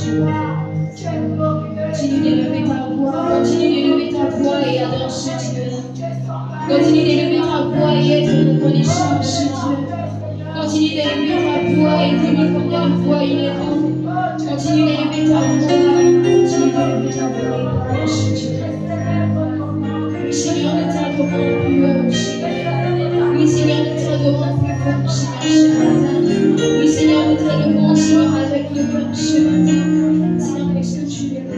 Continue d'élever ta voix, continue d'élever ta voix et adore ce Dieu. Continue d'élever ta voix et être reconnaissant ce Dieu. Continue d'élever ta voix et dis-lui combien de fois il est bon. Continue d'élever ta voix, continue d'élever ta voix et adore ce Dieu. Oui, Seigneur, nous t'adorons plus haut, Seigneur. Oui, Seigneur, nous t'adorons plus fort, Seigneur, ce matin. Oui, Seigneur, nous t'adorons, Seigneur, avec le cœur ce matin. Seigneur, est-ce que tu es là?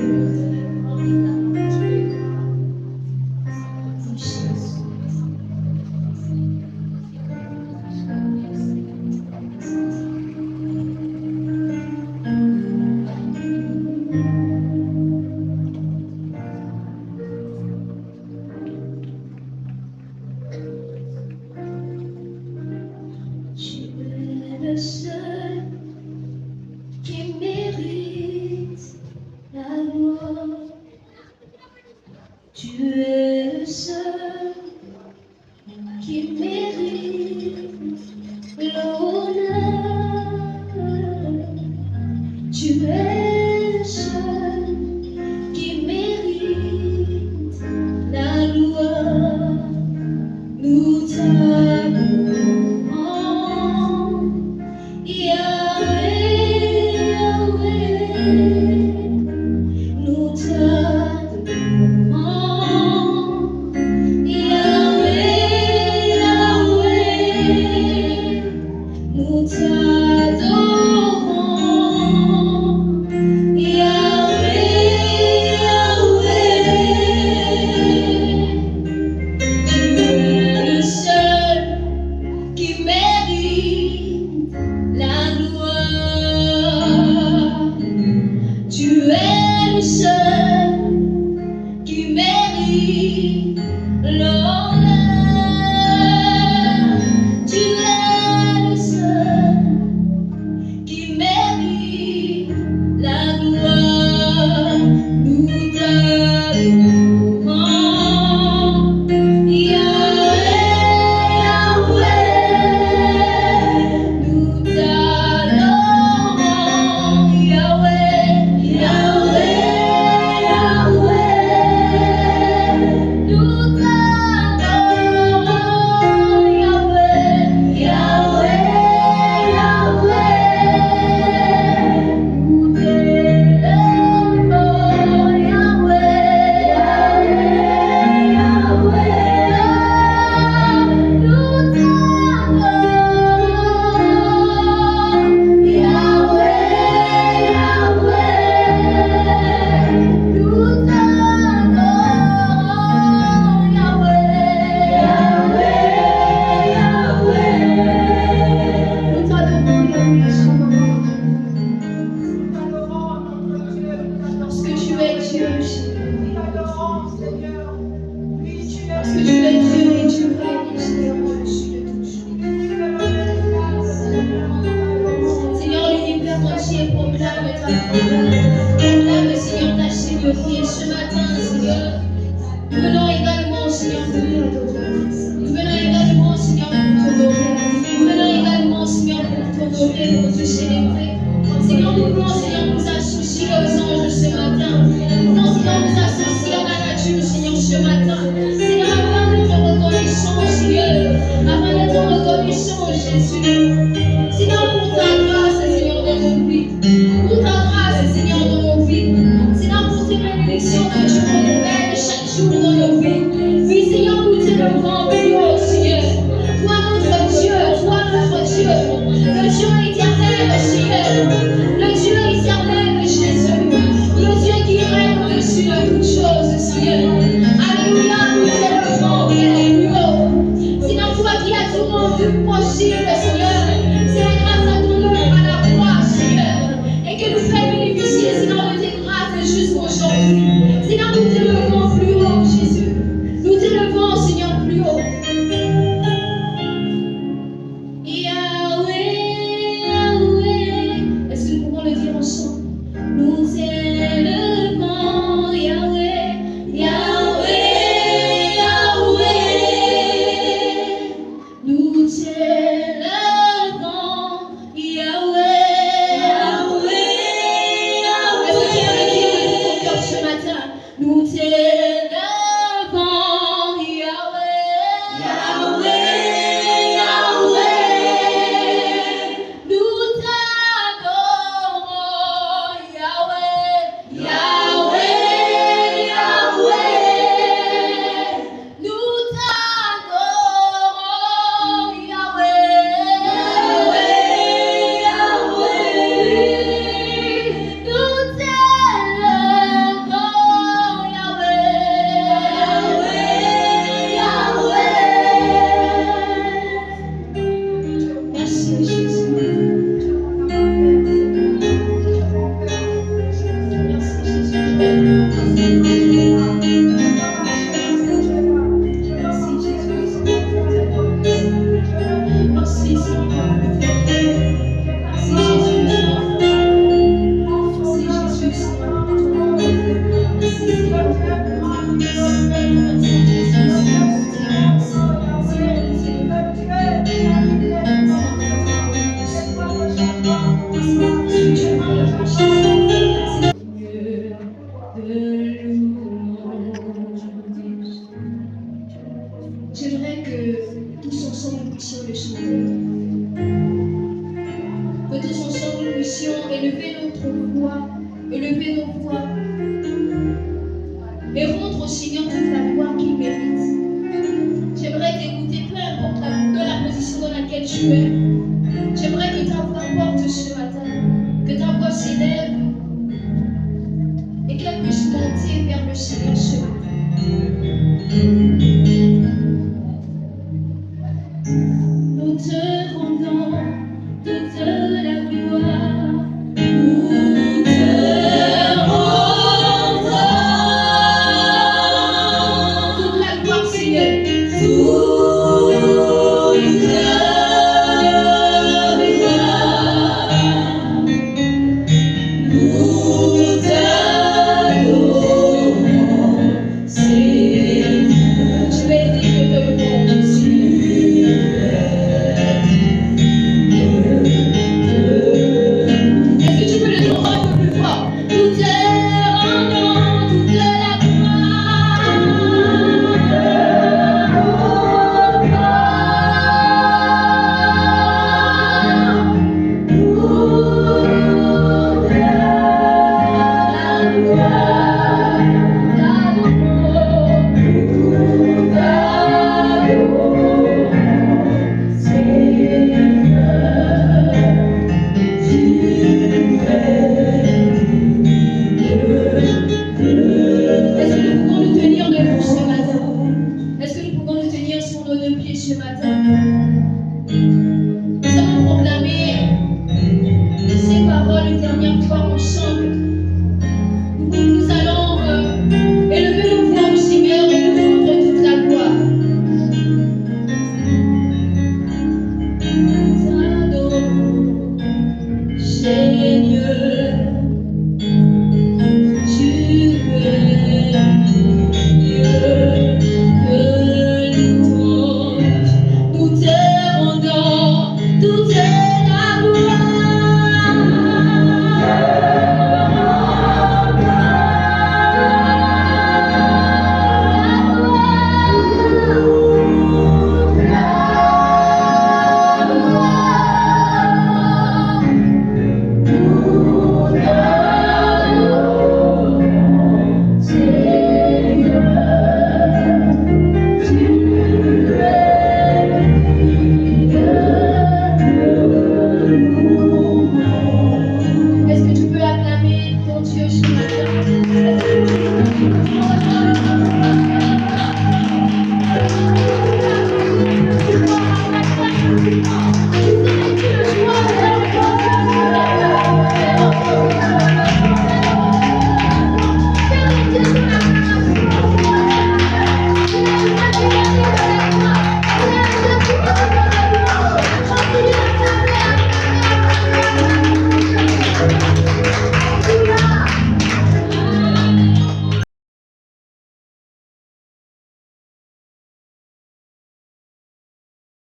élever notre voix, élever nos voix et rendre au Seigneur toute la gloire qu'il mérite. J'aimerais t'écouter, peu importe la position dans laquelle tu es. J'aimerais que ta voix porte ce matin, que ta voix s'élève et qu'elle puisse monter vers le Seigneur ce matin. Nous te rendons toute la gloire. Nous te rendons toute la gloire, Seigneur. Ce matin, nous allons proclamer ces paroles une dernière fois ensemble.